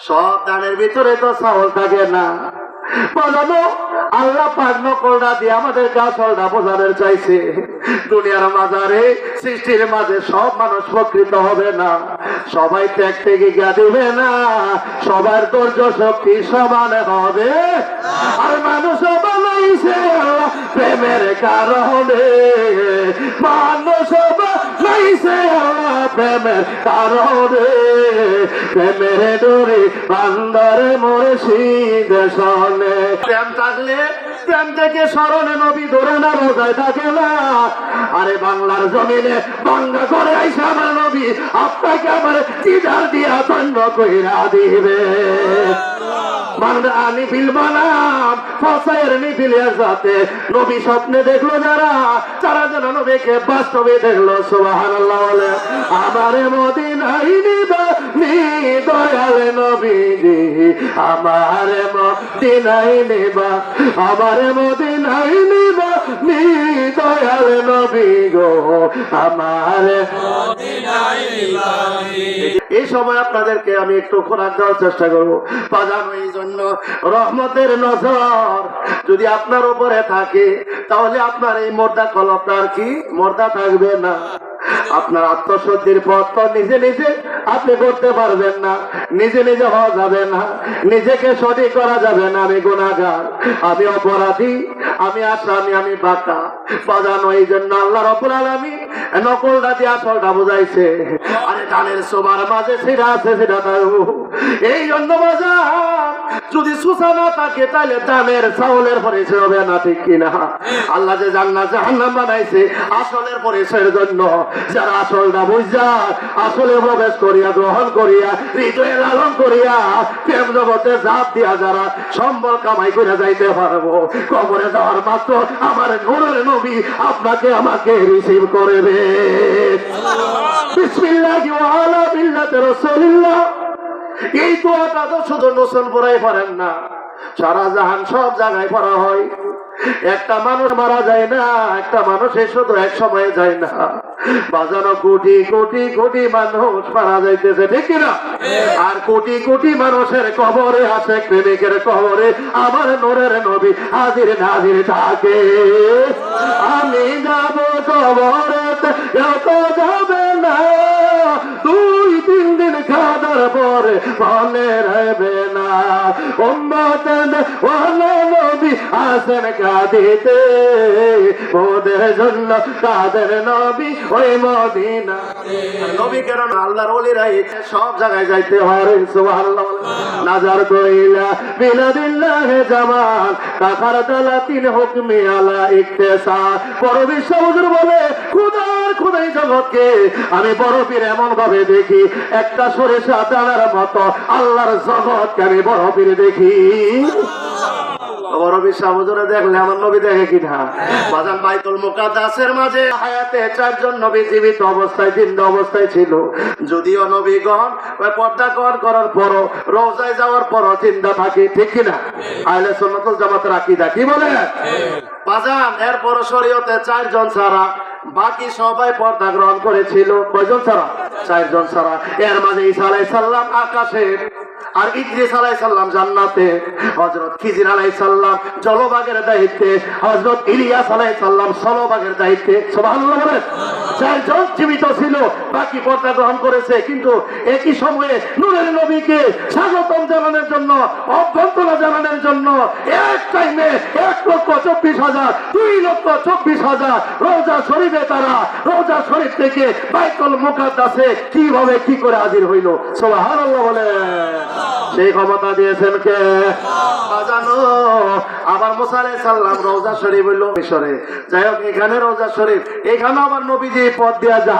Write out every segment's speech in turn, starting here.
সব ধানের ভিতরে তো চাউল থাকে না। বাজানো আল্লাহ পাক নকলটা দিয়ে আমাদেরকে আসলটা বোঝানোর চাইছে। দুনিয়ার মাঝারে সৃষ্টির মাঝে সব মানুষ প্রকৃত হবে না, সবাই ত্যাগ থেকে গিয়া দিবে না, সবার ধৈর্য শক্তি সমান হবে। আর মানুষ বানাইছে আল্লাহ প্রেমের কারণে, মানুষ বানাইছে আল্লাহ প্রেমের কারণে। প্রেমের ডোরে বান্দারে মুর্শিদ শোনে। প্রেম থাকলে প্রেম থেকে স্মরণে নবী ধরে না রোজায় থাকে না। আরে বাংলার জমিনে বাংলা করে আইসা আমার নবী আপনাকে আমার চিদার দিয়া দণ্ড কইরা দিবে। বাংলা নিফিল বানাম ফসায়ের নিফিলের সাথে নবী স্বপ্নে দেখলো যারা, তারা যেন নবীকে বাস্তবে দেখলো। সুবহানাল্লাহ বলে। আমারে মদিনায় নিবা নি দয়াল নবীজি, আমারে মদিনায় নিবা, আমারে মদিনায় নিবা নি দয়াল নবী গো, আমারে মদিনায় নিবা। এই সময় আপনাদেরকে আমি একটু খোরাক দেওয়ার চেষ্টা করবো। বাজানো এই জন্য রহমতের নজর যদি আপনার উপরে থাকে, তাহলে আপনার এই মোর্দা কলপটার কি মোর্দা থাকবে না। আপনার আত্মশুদ্ধির পথ তো নিজে নিজে আপনি করতে পারবেন না, নিজে নিজে হওয়া যাবে না, নিজেকে সঠিক করা যাবে না। আমি গুনাহগার, আমি অপরাধী, আমি আসামি, আমি বাঁকা। বাজানো এই জন্য আল্লাহ রাব্বুল আলামিন নকলটা দিয়ে আসলটা বুঝাইছে। আরে ধানের সোবার মাঝে সেটা আছে, সেটা থাকবো। এই জন্য বাজার যদি সুসা না থাকে তাহলে ধানের চাউলের পরিচয় হবে না, ঠিক কিনা? আল্লাহ যে জান্নাত জাহান্নাম বানাইছে আসলের পরিচয়ের জন্য। যারা আসলটা বুঝা আসলে প্রবেশ করিয়া গ্রহণ করিয়া হৃদয়ে লালন করিয়া প্রেম জগতে জাপ দিয়া যারা সম্বল কামাই করে যাইতে পারবো, কবরে যাওয়ার মাত্র আমার নূরের নবী আপনাকে আমাকে রিসিভ করবে। বিসমিল্লাহি ওয়া আলা মিল্লাতি রাসূলিল্লাহ। এই দোয়াটা তো শুধু মুসলমানরাই পারেন না, সারা জাহান সব জায়গায় পড়া হয়। একটা মানুষ মারা যায় না, একটা মানুষের শুধু এক সময়ে যায় না, বাজানো কোটি কোটি কোটি মানুষ মারা যাইতেছে, ঠিক কিনা? আর কোটি কোটি মানুষের কবরে আসে, প্রেমিকের কবরে আমার নূরের নবী হাজির নাজির থাকে। আমি যাব কবরেতে, এত যাবে না, 2-3 দিন খাদার পরে মনে রবে না। উম্মতের ওয়ালা নবী আসেন কাঁদিতে, ওদের জন্য কাদের নবী ওই মদিনা। নবী কেন আল্লাহর ওলিরাই সব জায়গায় যাইতে হয়। সুবহানাল্লাহ। নাজার কইলা বিলাদিল্লাহ জামাল কাফার দালাতিন হুকমি আলা ইকতিসা। বড় বিশ্ব হুজুর বলে খোদার খোদাই জগৎকে আমি বড় পীর এমন ভাবে দেখি, একটা সরিষা দানার মতো আল্লাহর জগৎকে আমি বড় পীর দেখি। বড় বিশ্ব হুজুরে দেখলে আমার নবী দেখে কিনা? বাজান বাইতুল মুকাদ্দাসের মাঝে হায়াতে 4 জন নবী জীবিত অবস্থায় জিন্দা অবস্থায় ছিল। যদিও নবীগণ পর্দা করার পরও রওজায় যাওয়ার পরও জিন্দা থাকে, ঠিক কিনা? আহলে সুন্নাত ওয়াল জামাতের আকীদা কি বলে? বাজান এরপর শরীয়তে 4 জন ছাড়া বাকি সবাই পর্দা গ্রহণ করেছিল। কয়জন ছাড়া? 4 জন ছাড়া। এর মাঝে ঈসা আলাইহিস সালাম আকাশে, আর ইদ্রিস আলাইহিস সালাম জান্নাতে, হযরত খিজির আলাইহিস সালাম জলভাগের দায়িত্বে, হযরত ইলিয়াস আলাইহিস সালাম স্থলভাগের দায়িত্বে। সুবহানাল্লাহ বলেন। 4 জন জীবিত ছিল, বাকি পর্দা গ্রহণ করেছে। কিন্তু একই সময়ে নূরের নবীকে স্বাগতম জানানোর জন্য, অভ্যর্থনা জানানোর জন্য এক টাইমে 1,24,000 2,24,000 রওজা শরীফে তারা রওজা শরীফ থেকে বাইতুল মুকাদ্দাসে কিভাবে কি করে হাজির হইল। সুবহানাল্লাহ বলেন। সেই ক্ষমতা দিয়েছেন কে? বাজানো আবার মুসা আলাইহিস সালাম রওজা শরীফ হইল মিশরে। যাই হোক, এখানে রওজা শরীফ, এখানে আমার নবীজি পথ দিয়া যা,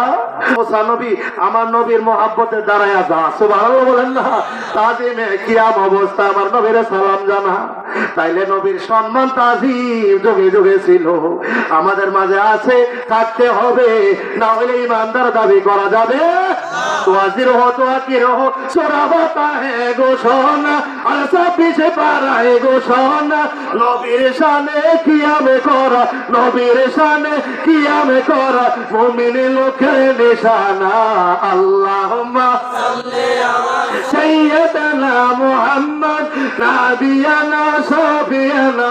মুসা নবী আমার নবীর মহব্বতে দাঁড়ায়া যা। সুবহানাল্লাহ বলেন না? তাজিমে কিয়াম অবস্থা আমার নবীর সালাম জানা। তাইলে নবীর সম্মান তাজিম যুগে যুগে ছিল, আমাদের মাঝে আছে, থাকতে হবে, না হলে ইমানদার দাবি করা যাবে। তোয়াজির হো তোয়াকির হো সোরাবতা হে ঘোষণা, আর সব পিছে পারায় ঘোষণা, নবীর শানে কিয়ামে করা, নবীর শানে কিয়ামে করা, মুমিন লোকের নিশানা। আল্লাহুম্মা সাল্লি আলা সাইয়্যিদিনা মুহাম্মদ নাবিয়ানা সাফিয়ানা।